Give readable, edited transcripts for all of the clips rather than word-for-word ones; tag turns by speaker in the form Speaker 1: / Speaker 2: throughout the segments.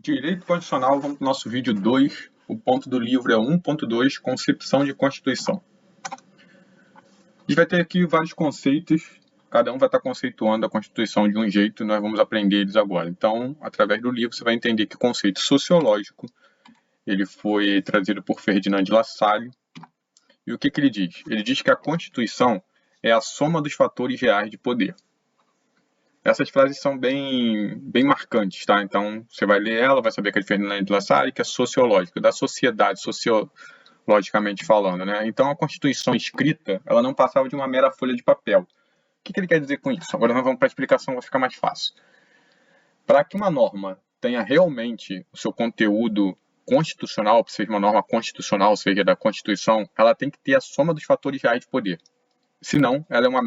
Speaker 1: Direito Constitucional, vamos para o nosso vídeo 2. O ponto do livro é 1.2, Concepção de Constituição. A gente vai ter aqui vários conceitos, cada um vai estar conceituando a Constituição de um jeito e nós vamos aprender eles agora. Então, através do livro, você vai entender que o conceito sociológico ele foi trazido por Ferdinand de Lassalle. E o que ele diz? Ele diz que a Constituição é a soma dos fatores reais de poder. Essas frases são bem marcantes, tá? Então, você vai ler ela, vai saber que é de Ferdinand de Lassalle, que é sociológica, da sociedade, sociologicamente falando, né? Então, a Constituição escrita, ela não passava de uma mera folha de papel. O que ele quer dizer com isso? Agora nós vamos para a explicação, vai ficar mais fácil. Para que uma norma tenha realmente o seu conteúdo constitucional, para seja uma norma constitucional, ou seja, da Constituição, ela tem que ter a soma dos fatores reais de poder. Senão, ela é uma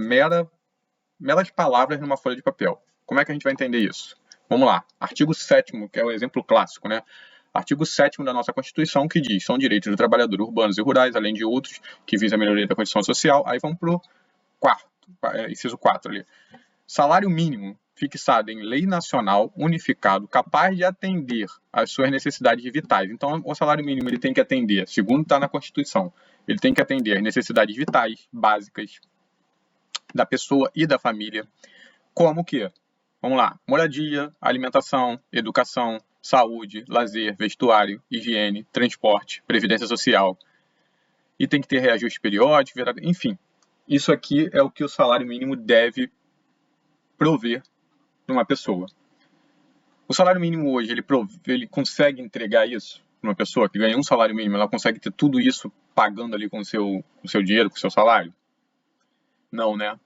Speaker 1: meras palavras numa folha de papel. Como é que a gente vai entender isso? Vamos lá. Artigo 7º, que é o exemplo clássico, né? Artigo 7º da nossa Constituição, que diz: são direitos do trabalhador urbanos e rurais, além de outros, que visam a melhoria da condição social. Aí vamos para o inciso 4 ali. Salário mínimo fixado em lei nacional, unificado, capaz de atender às suas necessidades vitais. Então, o salário mínimo ele tem que atender, segundo está na Constituição, ele tem que atender às necessidades vitais, básicas, da pessoa e da família, como que? Vamos lá, moradia, alimentação, educação, saúde, lazer, vestuário, higiene, transporte, previdência social. E tem que ter reajuste periódico, enfim. Isso aqui é o que o salário mínimo deve prover para uma pessoa. O salário mínimo hoje, ele consegue entregar isso para uma pessoa que ganha um salário mínimo, ela consegue ter tudo isso pagando ali com o seu dinheiro, com o seu salário? Não, né?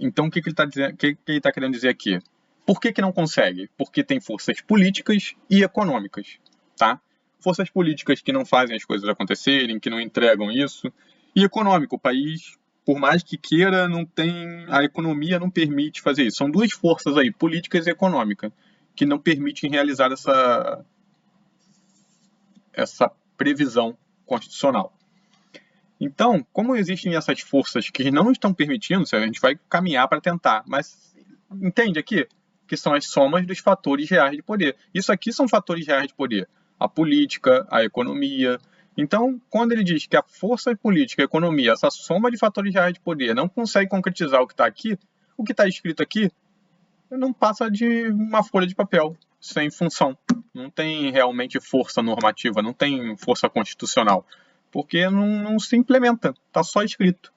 Speaker 1: Então, o que ele está querendo dizer aqui? Por que não consegue? Porque tem forças políticas e econômicas, tá? Forças políticas que não fazem as coisas acontecerem, que não entregam isso, e econômico, o país, por mais que queira, não tem, a economia não permite fazer isso. São duas forças aí, políticas e econômicas, que não permitem realizar essa previsão constitucional. Então, como existem essas forças que não estão permitindo, a gente vai caminhar para tentar, mas entende aqui? Que são as somas dos fatores reais de poder. Isso aqui são fatores reais de poder. A política, a economia. Então, quando ele diz que a força política, a economia, essa soma de fatores reais de poder não consegue concretizar o que está aqui, o que está escrito aqui não passa de uma folha de papel, sem função. Não tem realmente força normativa, não tem força constitucional, porque não se implementa, está só escrito.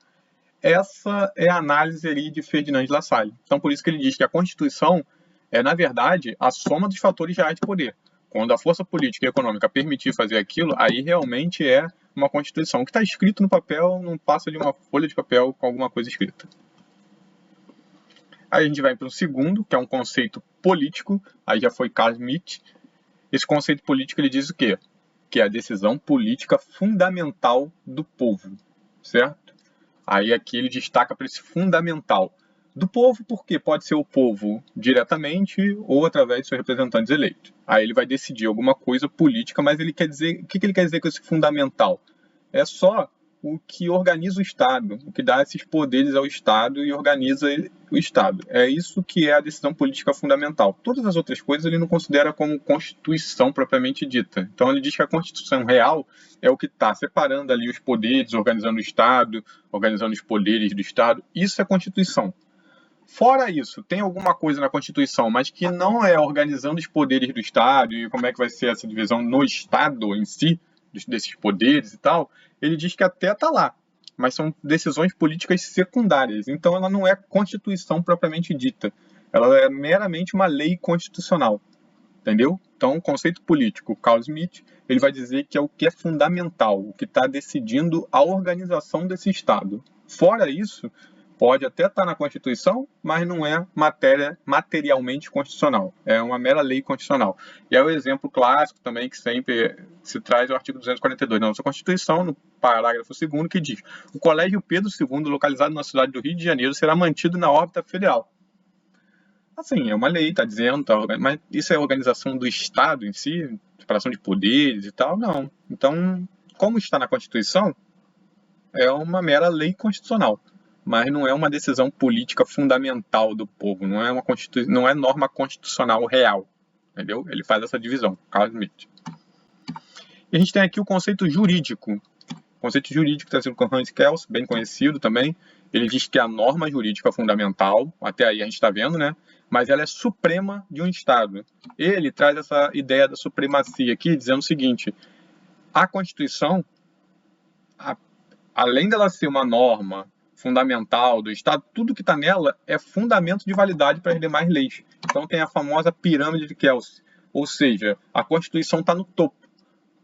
Speaker 1: Essa é a análise ali de Ferdinand de Lassalle. Então, por isso que ele diz que a Constituição é, na verdade, a soma dos fatores reais de poder. Quando a força política e econômica permitir fazer aquilo, aí realmente é uma Constituição. O que está escrito no papel não passa de uma folha de papel com alguma coisa escrita. Aí a gente vai para o segundo, que é um conceito político. Aí já foi Carl Schmitt. Esse conceito político ele diz o quê? Que é a decisão política fundamental do povo, certo? Aí aqui ele destaca para esse fundamental do povo, porque pode ser o povo diretamente ou através de seus representantes eleitos. Aí ele vai decidir alguma coisa política, mas ele quer dizer, o que ele quer dizer com esse fundamental? É só o que organiza o Estado, o que dá esses poderes ao Estado e organiza o Estado. É isso que é a decisão política fundamental. Todas as outras coisas ele não considera como Constituição propriamente dita. Então ele diz que a Constituição real é o que está separando ali os poderes, organizando o Estado, organizando os poderes do Estado. Isso é Constituição. Fora isso, tem alguma coisa na Constituição, mas que não é organizando os poderes do Estado e como é que vai ser essa divisão no Estado em si, desses poderes e tal, ele diz que até está lá, mas são decisões políticas secundárias. Então ela não é Constituição propriamente dita, ela é meramente uma lei constitucional, entendeu? Então o conceito político, Carl Schmitt, ele vai dizer que é o que é fundamental, o que está decidindo a organização desse Estado. Fora isso, pode até estar na Constituição, mas não é materialmente constitucional. É uma mera lei constitucional. E é o exemplo clássico também que sempre se traz o artigo 242 da nossa Constituição, no parágrafo 2º, que diz: o Colégio Pedro II, localizado na cidade do Rio de Janeiro, será mantido na órbita federal. Assim, é uma lei, está dizendo, mas isso é a organização do Estado em si, separação de poderes e tal? Não. Então, como está na Constituição, é uma mera lei constitucional, mas não é uma decisão política fundamental do povo, não é norma constitucional real, entendeu? Ele faz essa divisão, Carl Schmitt. E a gente tem aqui o conceito jurídico. O conceito jurídico trazido com Hans Kelsen, bem conhecido também. Ele diz que a norma jurídica fundamental, até aí a gente está vendo, né? Mas ela é suprema de um Estado. Ele traz essa ideia da supremacia aqui, dizendo o seguinte: a Constituição, além dela ser uma norma fundamental do Estado, tudo que está nela é fundamento de validade para as demais leis. Então tem a famosa pirâmide de Kelsen, ou seja, a Constituição está no topo.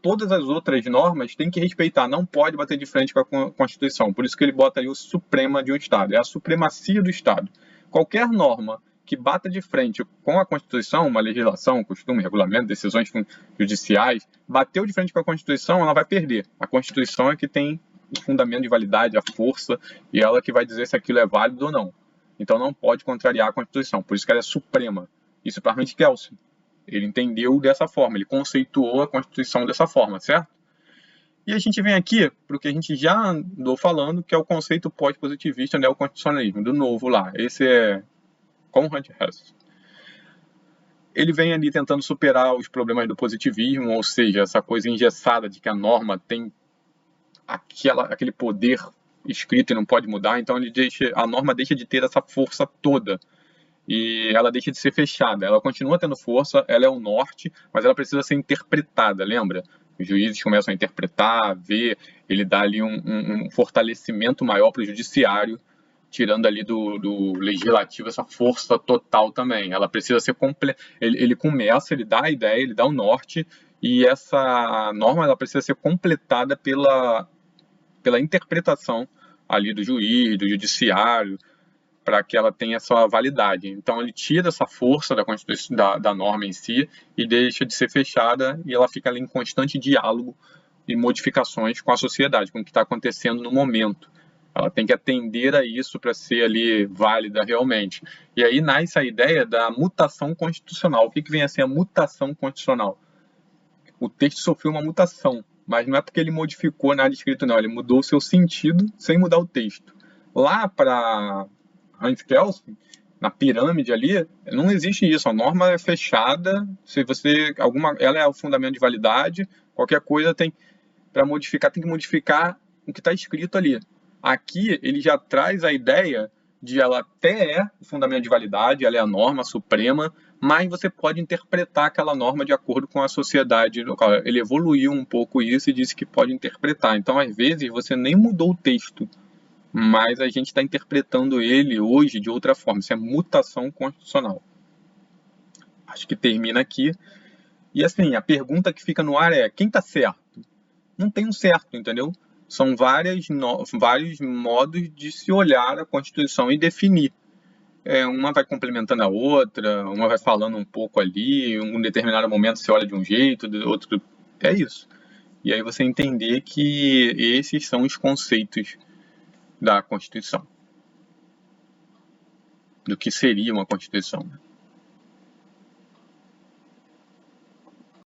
Speaker 1: Todas as outras normas têm que respeitar, não pode bater de frente com a Constituição. Por isso que ele bota aí o suprema de um Estado, é a supremacia do Estado. Qualquer norma que bata de frente com a Constituição, uma legislação, costume, regulamento, decisões judiciais, bateu de frente com a Constituição, ela vai perder. A Constituição é que tem o fundamento de validade, a força, e ela que vai dizer se aquilo é válido ou não. Então não pode contrariar a Constituição, por isso que ela é suprema. Isso para Hans Kelsen. Ele entendeu dessa forma, ele conceituou a Constituição dessa forma, certo? E a gente vem aqui para o que a gente já andou falando, que é o conceito pós-positivista, neoconstitucionalismo, do novo lá. Esse é Konrad Hess. Ele vem ali tentando superar os problemas do positivismo, ou seja, essa coisa engessada de que a norma tem aquele poder escrito e não pode mudar, então a norma deixa de ter essa força toda. E ela deixa de ser fechada. Ela continua tendo força, ela é o norte, mas ela precisa ser interpretada, lembra? Os juízes começam a interpretar, ver, ele dá ali um fortalecimento maior para o judiciário, tirando ali do legislativo essa força total também. Ela precisa ser completa. Ele começa, ele dá a ideia, ele dá o norte, e essa norma ela precisa ser completada pela interpretação ali do juiz, do judiciário, para que ela tenha essa validade. Então ele tira essa força da Constituição, da norma em si, e deixa de ser fechada, e ela fica ali em constante diálogo e modificações com a sociedade, com o que está acontecendo no momento. Ela tem que atender a isso para ser ali válida realmente. E aí nasce a ideia da mutação constitucional. O que vem a ser a mutação constitucional? O texto sofreu uma mutação, mas não é porque ele modificou nada escrito, não. Ele mudou o seu sentido sem mudar o texto. Lá para Hans Kelsen, na pirâmide ali, não existe isso. A norma é fechada. Se você ela é o fundamento de validade. Qualquer coisa tem para modificar, tem que modificar o que está escrito ali. Aqui ele já traz a ideia de ela até é o fundamento de validade, ela é a norma suprema, mas você pode interpretar aquela norma de acordo com a sociedade local. Ele evoluiu um pouco isso e disse que pode interpretar. Então, às vezes, você nem mudou o texto, mas a gente está interpretando ele hoje de outra forma. Isso é mutação constitucional. Acho que termina aqui. E assim, a pergunta que fica no ar é: quem está certo? Não tem um certo, entendeu? São vários modos de se olhar a Constituição e definir. Uma vai complementando a outra, uma vai falando um pouco ali, em um determinado momento você olha de um jeito, do outro. É isso. E aí você entender que esses são os conceitos da Constituição. Do que seria uma Constituição.